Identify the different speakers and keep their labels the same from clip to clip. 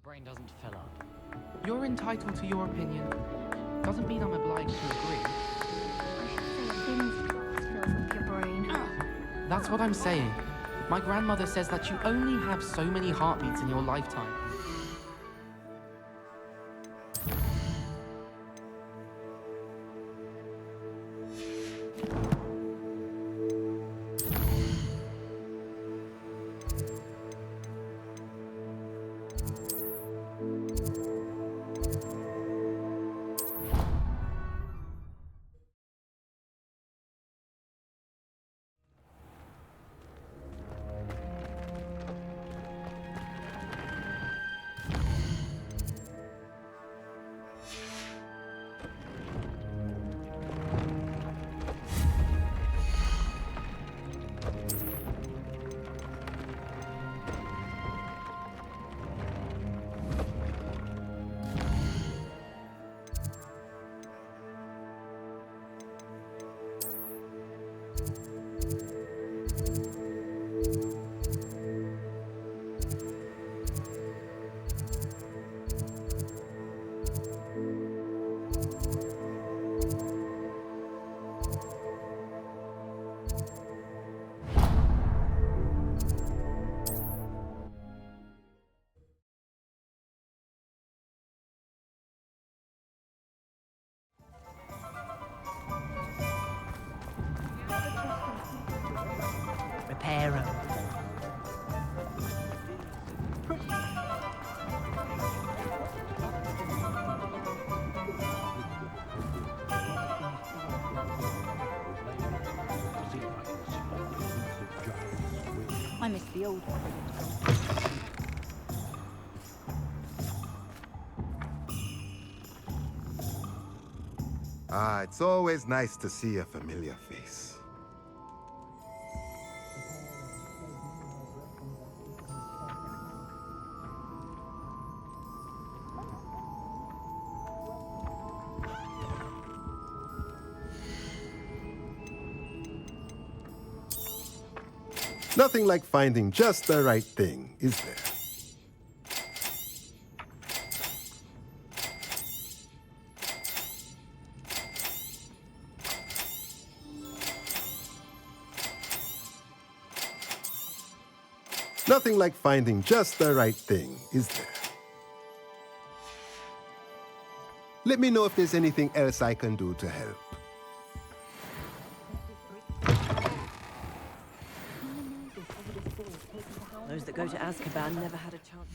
Speaker 1: Brain doesn't fill up.
Speaker 2: You're entitled to your opinion. Doesn't mean I'm obliged to agree.
Speaker 3: I should say a bin's glass fills up your brain.
Speaker 2: That's what I'm saying. My grandmother says that you only have so many heartbeats in your lifetime.
Speaker 4: Reparo.
Speaker 3: I miss the old one.
Speaker 5: Ah, it's always nice to see a familiar face. Nothing like finding just the right thing, is there? Nothing like finding just the right thing, is there? Let me know if there's anything else I can do to help.
Speaker 4: Those that go to Azkaban never had a chance.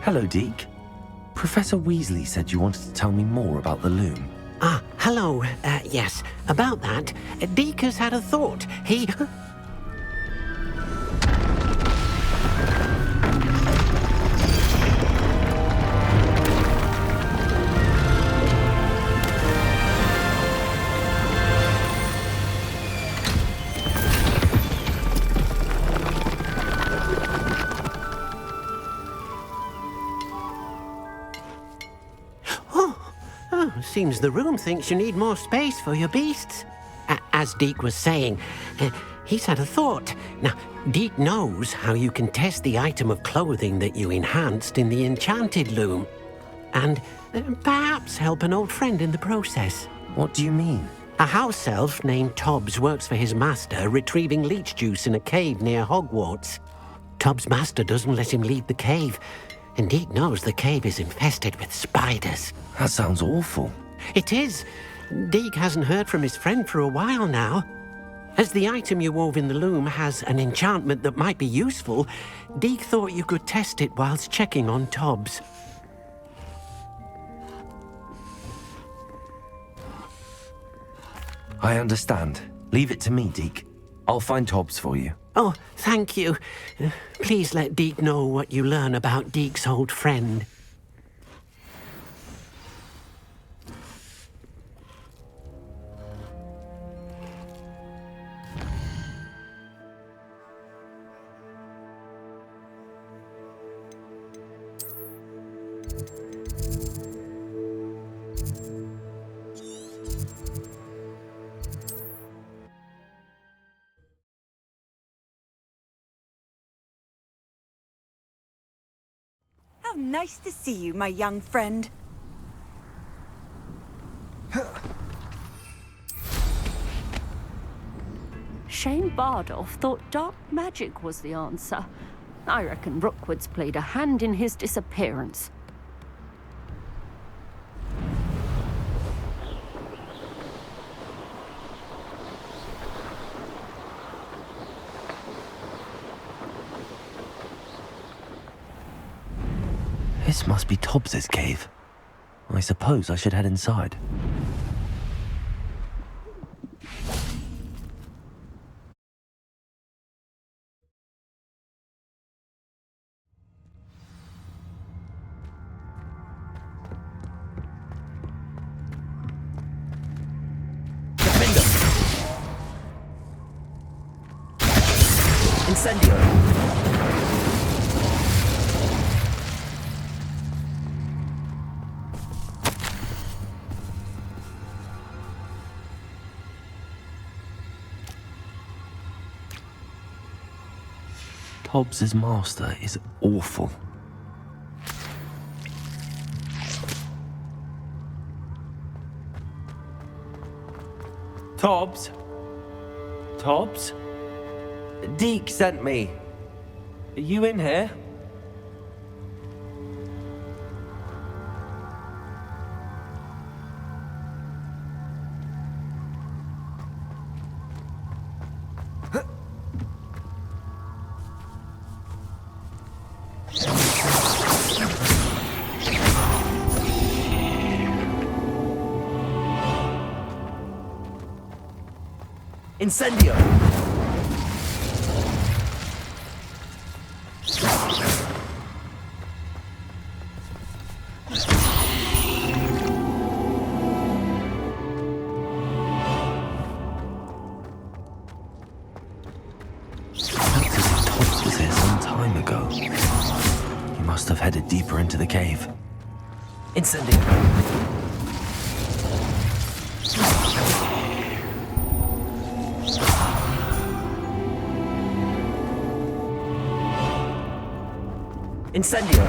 Speaker 1: Hello, Deke. Professor Weasley said you wanted to tell me more about the loom.
Speaker 6: Ah, hello. Yes, about that. Deke has had a thought. He... Seems the room thinks you need more space for your beasts. As Deke was saying, he's had a thought. Now, Deke knows how you can test the item of clothing that you enhanced in the enchanted loom. And perhaps help an old friend in the process.
Speaker 1: What do you mean?
Speaker 6: A house elf named Tobbs works for his master retrieving leech juice in a cave near Hogwarts. Tobbs' master doesn't let him leave the cave, and Deke knows the cave is infested with spiders.
Speaker 1: That sounds awful.
Speaker 6: It is. Deke hasn't heard from his friend for a while now. As the item you wove in the loom has an enchantment that might be useful, Deke thought you could test it whilst checking on Tobbs.
Speaker 1: I understand. Leave it to me, Deke. I'll find Tobbs for you.
Speaker 6: Oh, thank you. Please let Deke know what you learn about Deke's old friend.
Speaker 7: How nice to see you, my young friend.
Speaker 8: Shane Bardolph thought dark magic was the answer. I reckon Rookwood's played a hand in his disappearance.
Speaker 1: This must be Tobbs's cave. I suppose I should head inside.
Speaker 4: Incendio!
Speaker 1: Tobbs's master is awful. Tobbs? Tobbs? Deke sent me. Are you in here?
Speaker 4: Incendio!
Speaker 1: Tobbs was here some time ago. He must have headed deeper into the cave.
Speaker 4: Incendio! Incendio!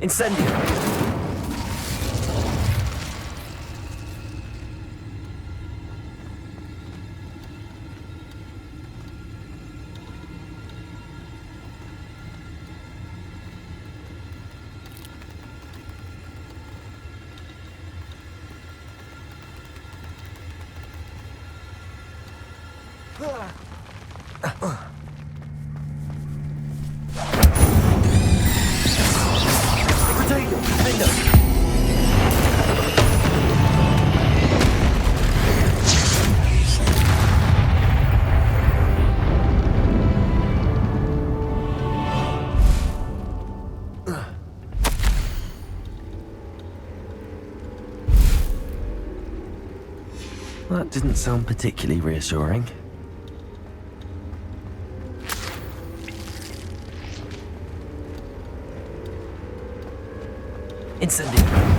Speaker 4: Incendio!
Speaker 1: That didn't sound particularly reassuring.
Speaker 4: Incendio!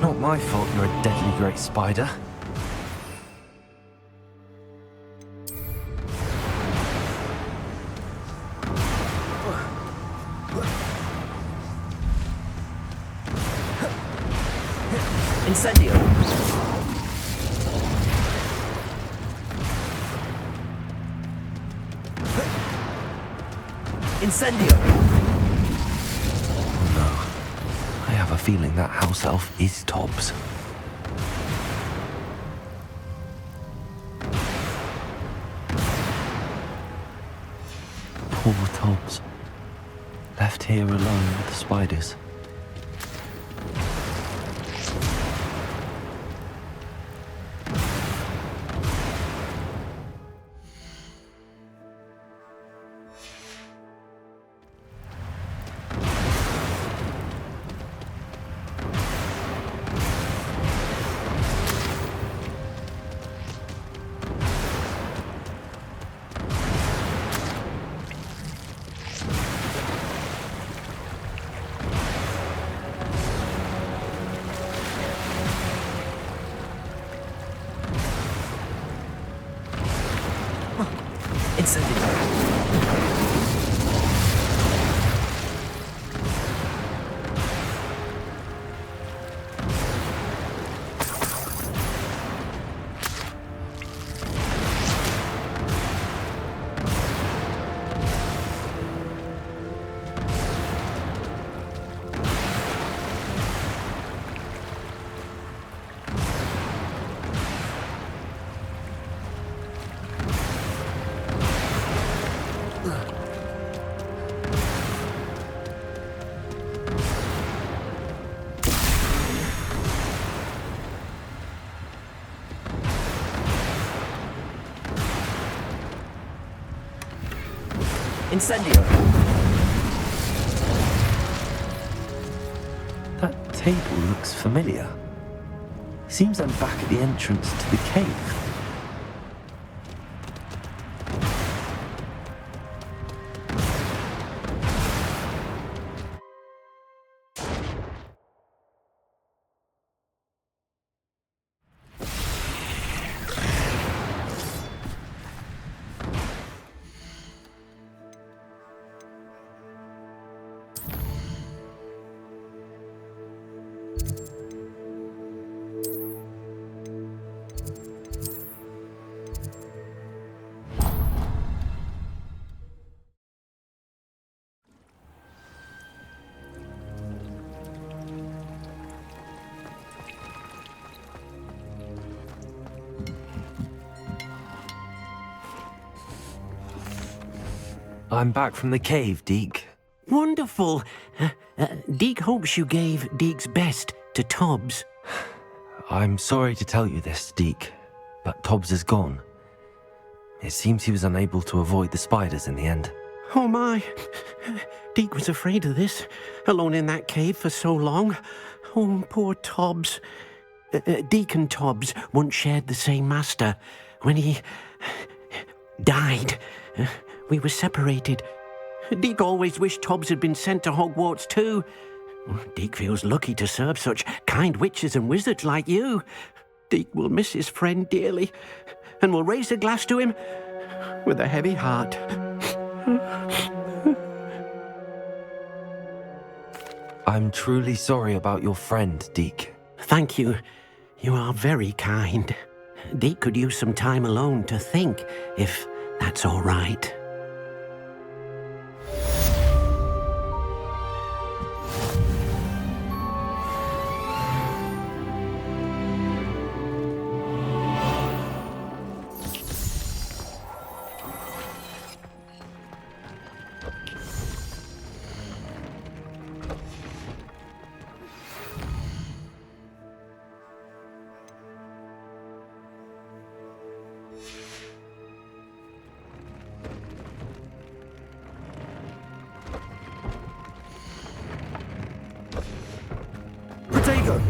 Speaker 1: Not my fault you're a deadly great spider.
Speaker 4: Incendio! Incendio!
Speaker 1: Oh no. I have a feeling that house elf is Tobbs. Poor Tobbs. Left here alone with the spiders.
Speaker 4: Incendio! Incendio!
Speaker 1: That table looks familiar. Seems I'm back at the entrance to the cave. I'm back from the cave, Deke.
Speaker 6: Wonderful. Deke hopes you gave Deke's best to Tobbs.
Speaker 1: I'm sorry to tell you this, Deke, but Tobbs is gone. It seems he was unable to avoid the spiders in the end.
Speaker 6: Oh my. Deke was afraid of this, alone in that cave for so long. Oh, poor Tobbs. Deke and Tobbs once shared the same master. When he died, we were separated. Deke always wished Tobbs had been sent to Hogwarts too. Deke feels lucky to serve such kind witches and wizards like you. Deke will miss his friend dearly, and will raise a glass to him with a heavy heart.
Speaker 1: I'm truly sorry about your friend, Deke.
Speaker 6: Thank you. You are very kind. Deke could use some time alone to think, if that's all right.
Speaker 5: Protego!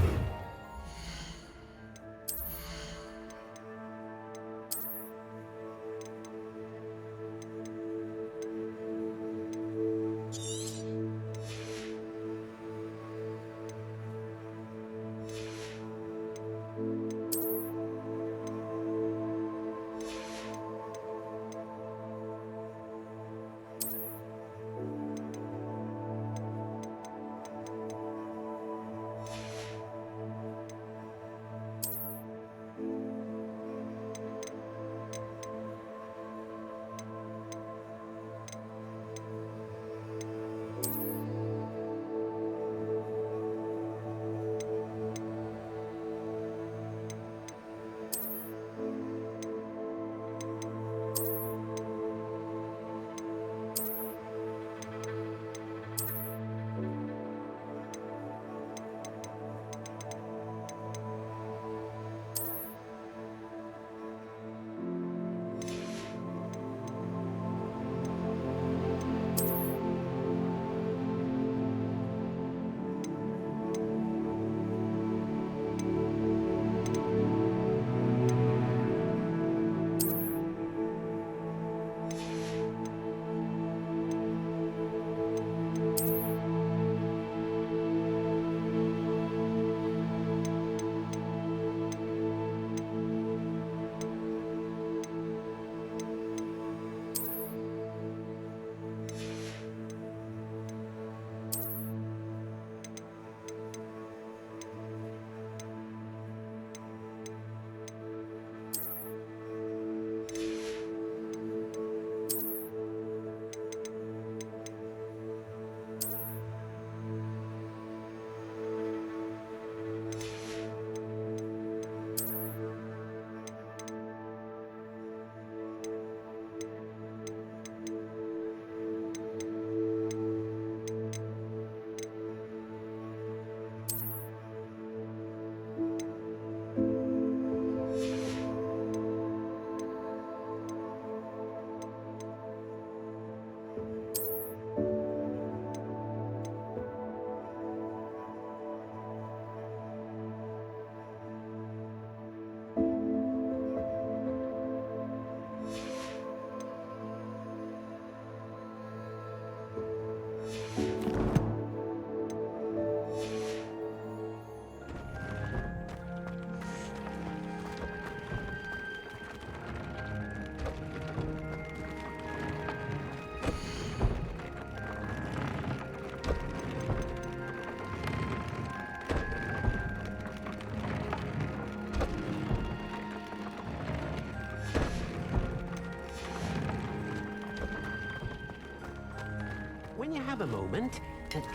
Speaker 6: have a moment,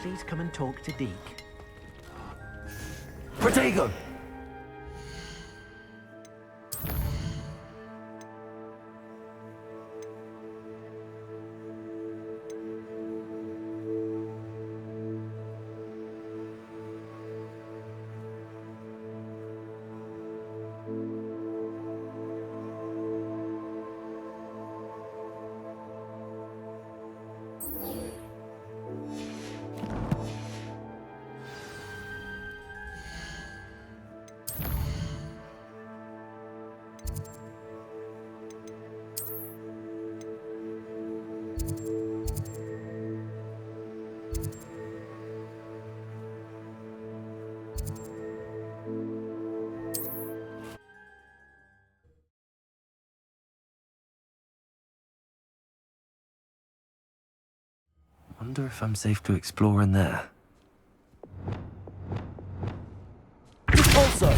Speaker 6: please come and talk to Deke.
Speaker 1: Protego! Wonder if I'm safe to explore in there.
Speaker 4: Also.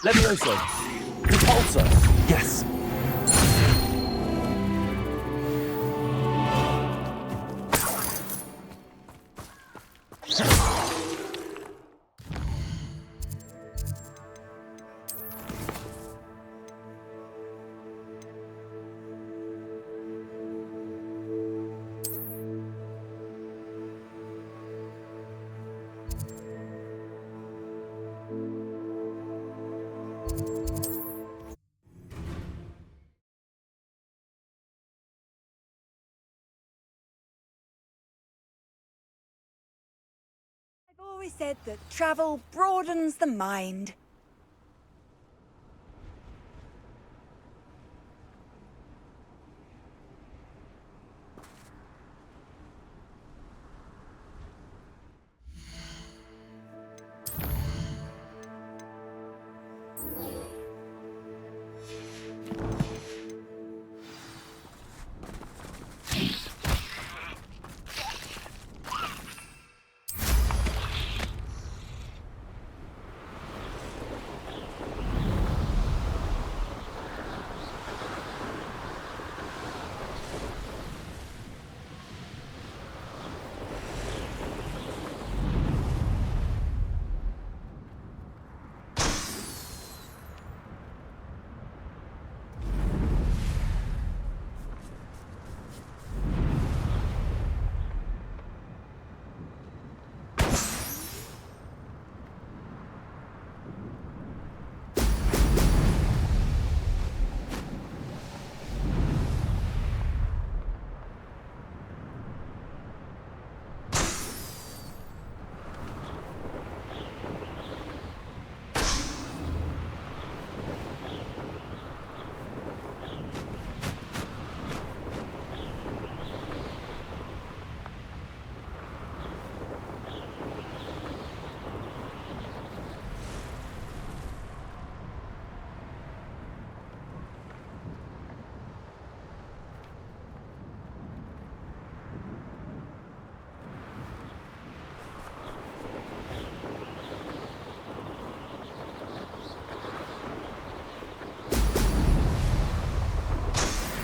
Speaker 4: Levioso! Repulsor!
Speaker 1: Yes!
Speaker 7: I've always said that travel broadens the mind.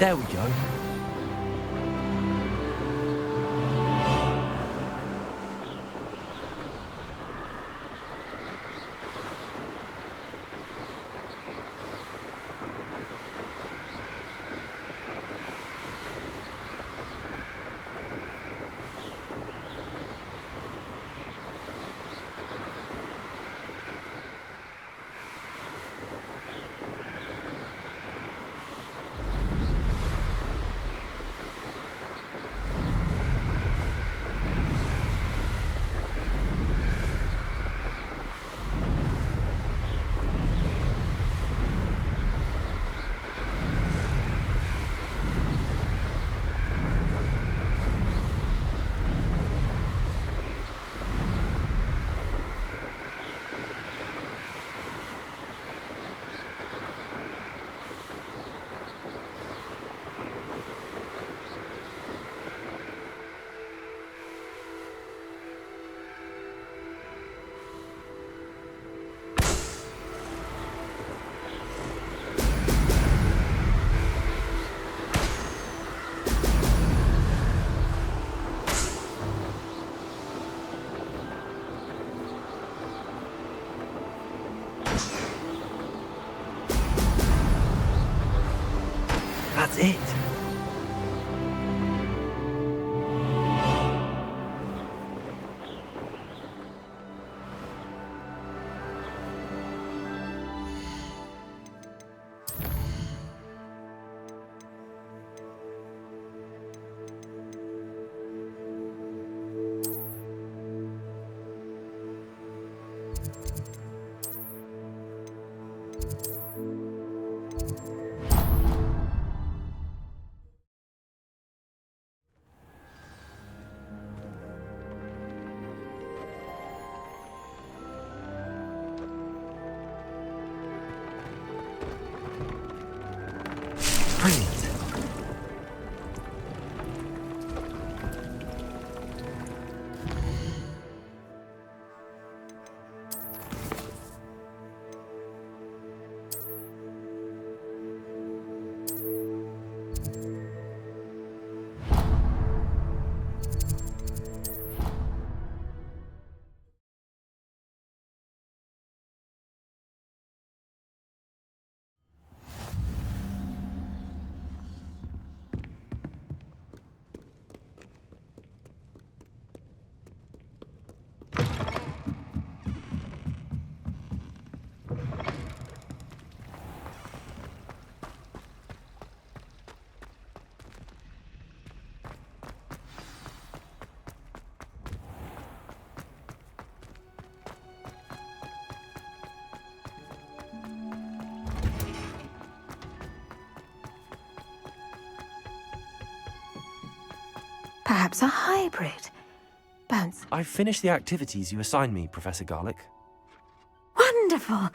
Speaker 4: There we go.
Speaker 1: That's it. Brilliant.
Speaker 9: Perhaps a hybrid. Bones.
Speaker 1: I've finished the activities you assigned me, Professor Garlick.
Speaker 9: Wonderful!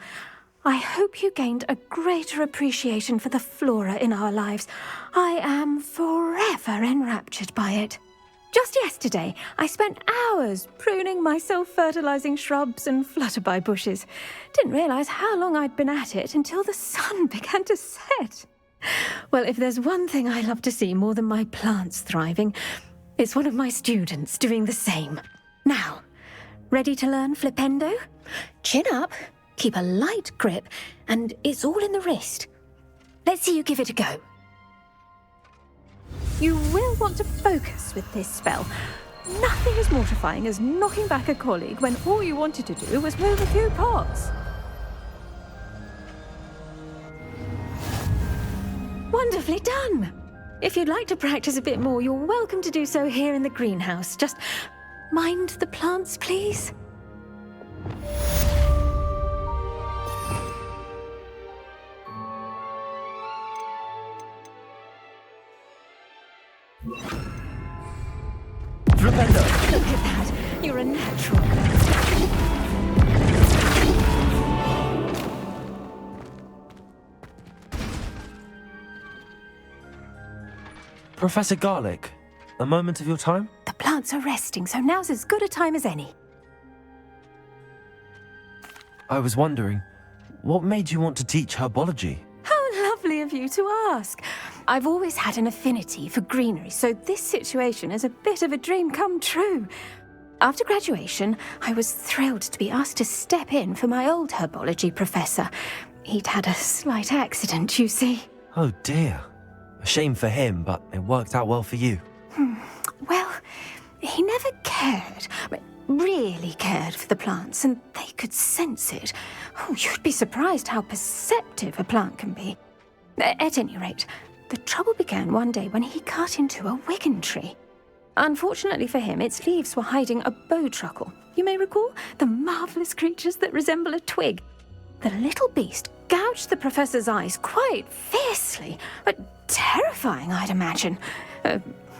Speaker 9: I hope you gained a greater appreciation for the flora in our lives. I am forever enraptured by it. Just yesterday, I spent hours pruning my self-fertilizing shrubs and flutterby bushes. Didn't realize how long I'd been at it until the sun began to set. Well, if there's one thing I love to see more than my plants thriving, it's one of my students doing the same. Now, ready to learn flipendo? Chin up, keep a light grip, and it's all in the wrist. Let's see you give it a go. You will want to focus with this spell. Nothing as mortifying as knocking back a colleague when all you wanted to do was move a few pots. Wonderfully done! If you'd like to practice a bit more, you're welcome to do so here in the greenhouse. Just mind the plants, please.
Speaker 4: Flipendo!
Speaker 9: Look at that. You're a natural.
Speaker 1: Professor Garlick, a moment of your time?
Speaker 9: The plants are resting, so now's as good a time as any.
Speaker 1: I was wondering, what made you want to teach herbology?
Speaker 9: How lovely of you to ask. I've always had an affinity for greenery, so this situation is a bit of a dream come true. After graduation, I was thrilled to be asked to step in for my old herbology professor. He'd had a slight accident, you see.
Speaker 1: Oh dear. A shame for him, but it worked out well for you.
Speaker 9: Well, he never cared, really cared for the plants, and they could sense it. Oh, you'd be surprised how perceptive a plant can be. At any rate, the trouble began one day when he cut into a wigan tree. Unfortunately for him, its leaves were hiding a bowtruckle. You may recall the marvellous creatures that resemble a twig. The little beast gouged the professor's eyes quite fiercely, but terrifying, I'd imagine.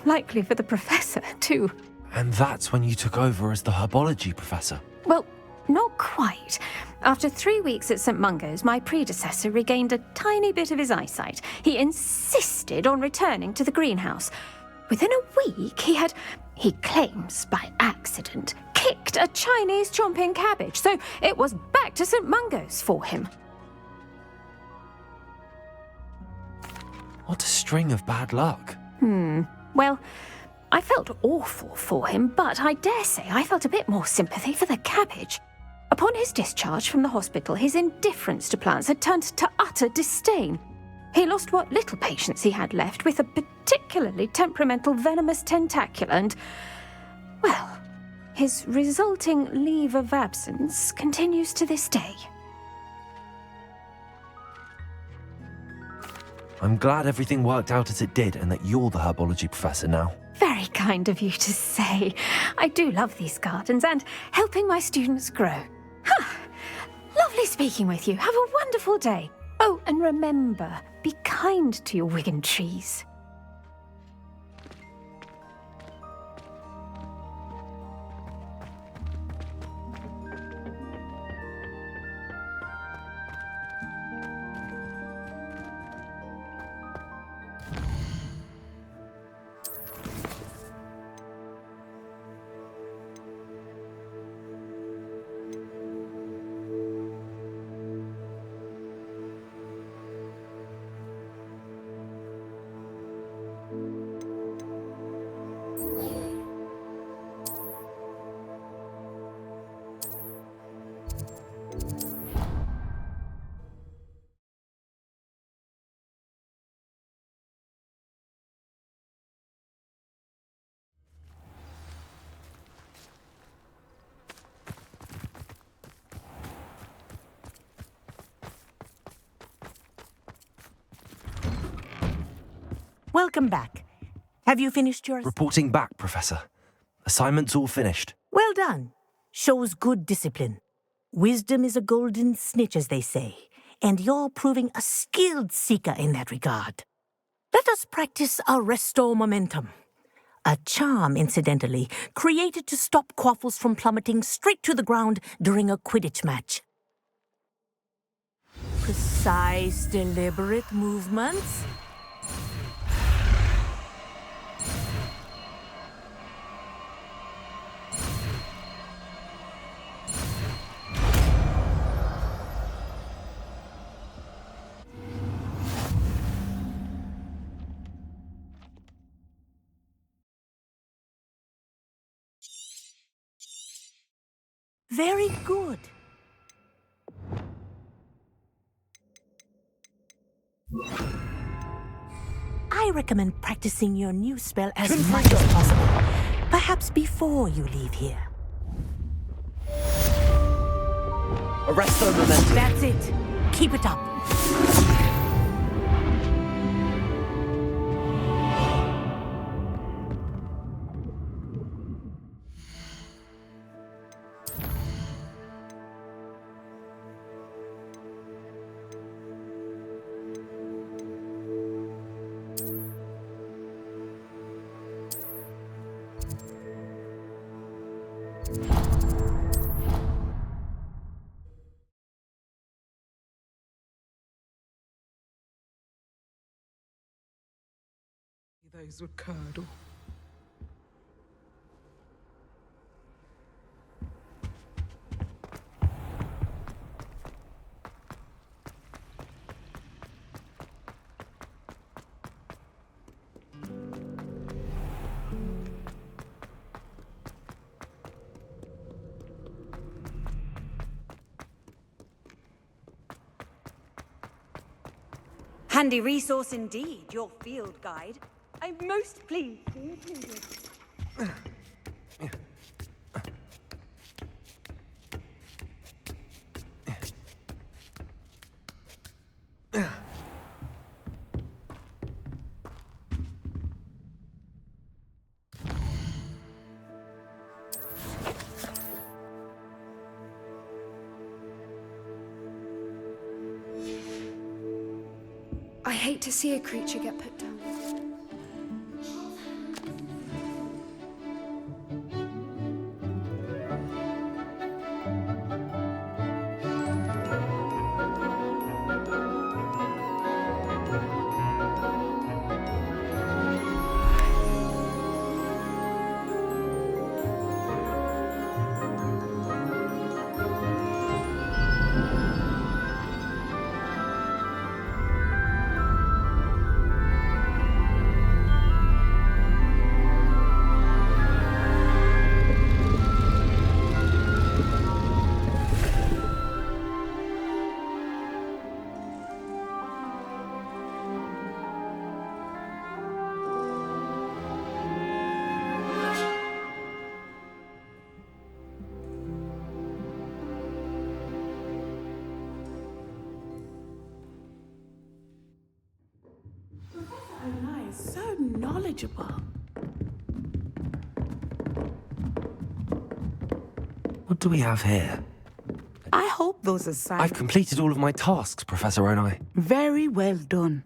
Speaker 9: Likely for the professor, too.
Speaker 1: And that's when you took over as the herbology professor.
Speaker 9: Well, not quite. After 3 weeks at St. Mungo's, my predecessor regained a tiny bit of his eyesight. He insisted on returning to the greenhouse. Within a week, he claims by accident, kicked a Chinese chomping cabbage, so it was back to St. Mungo's for him.
Speaker 1: What a string of bad luck.
Speaker 9: Well, I felt awful for him, but I dare say I felt a bit more sympathy for the cabbage. Upon his discharge from the hospital, his indifference to plants had turned to utter disdain. He lost what little patience he had left with a particularly temperamental venomous tentacula and, well, his resulting leave of absence continues to this day.
Speaker 1: I'm glad everything worked out as it did and that you're the herbology professor now.
Speaker 9: Very kind of you to say. I do love these gardens and helping my students grow. Lovely speaking with you. Have a wonderful day. Oh, and remember, be kind to your wigan trees.
Speaker 10: Welcome back. Have you finished your...
Speaker 1: Reporting back, Professor. Assignment's all finished.
Speaker 10: Well done. Shows good discipline. Wisdom is a golden snitch, as they say, and you're proving a skilled seeker in that regard. Let us practice our restore momentum. A charm, incidentally, created to stop quaffles from plummeting straight to the ground during a Quidditch match. Precise, deliberate movements. Very good. I recommend practicing your new spell as much as possible. Perhaps before you leave here.
Speaker 4: Arresto momentum.
Speaker 10: That's it. Keep it up.
Speaker 11: Those were curdle.
Speaker 7: Handy resource indeed, your field guide. I'm most pleased to include it.
Speaker 9: I hate to see a creature get put down.
Speaker 11: So knowledgeable.
Speaker 1: What do we have here?
Speaker 11: I hope those assignments...
Speaker 1: I've completed all of my tasks, Professor Onai.
Speaker 11: Very well done.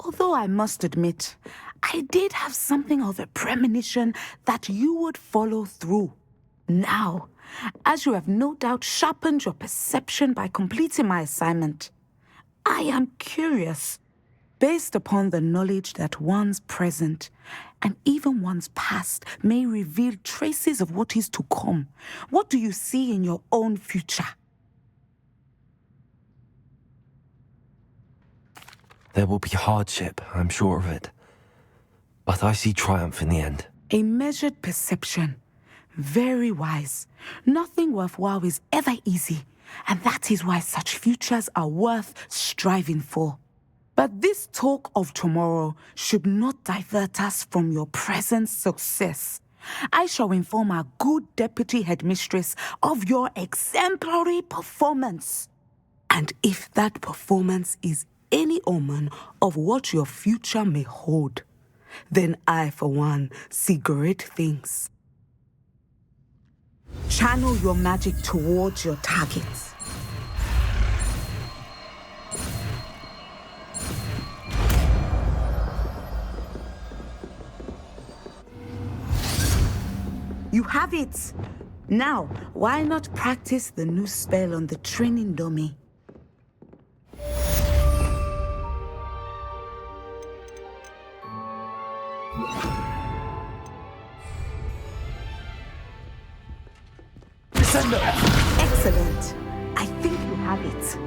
Speaker 11: Although I must admit, I did have something of a premonition that you would follow through. Now, as you have no doubt sharpened your perception by completing my assignment, I am curious. Based upon the knowledge that one's present and even one's past may reveal traces of what is to come, what do you see in your own future?
Speaker 1: There will be hardship, I'm sure of it. But I see triumph in the end.
Speaker 11: A measured perception. Very wise. Nothing worthwhile is ever easy, and that is why such futures are worth striving for. But this talk of tomorrow should not divert us from your present success. I shall inform our good deputy headmistress of your exemplary performance. And if that performance is any omen of what your future may hold, then I, for one, see great things. Channel your magic towards your targets. You have it! Now, why not practice the new spell on the training dummy? Excellent. I think you have it.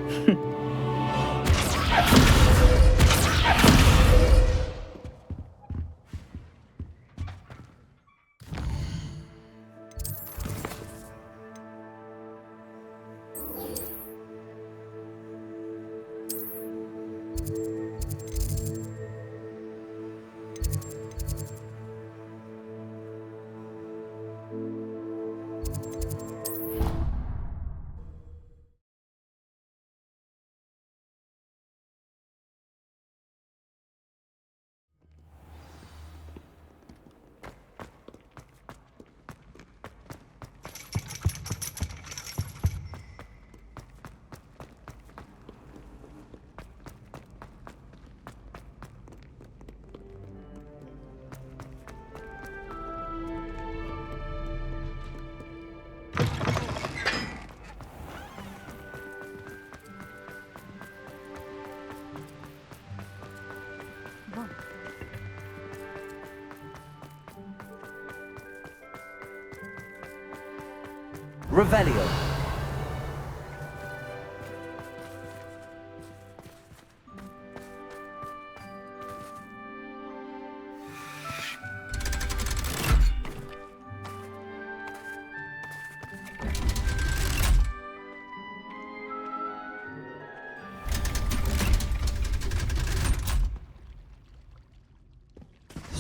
Speaker 4: Revelio.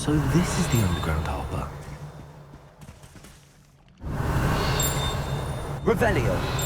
Speaker 1: So this is the underground harbour.
Speaker 4: Revelio.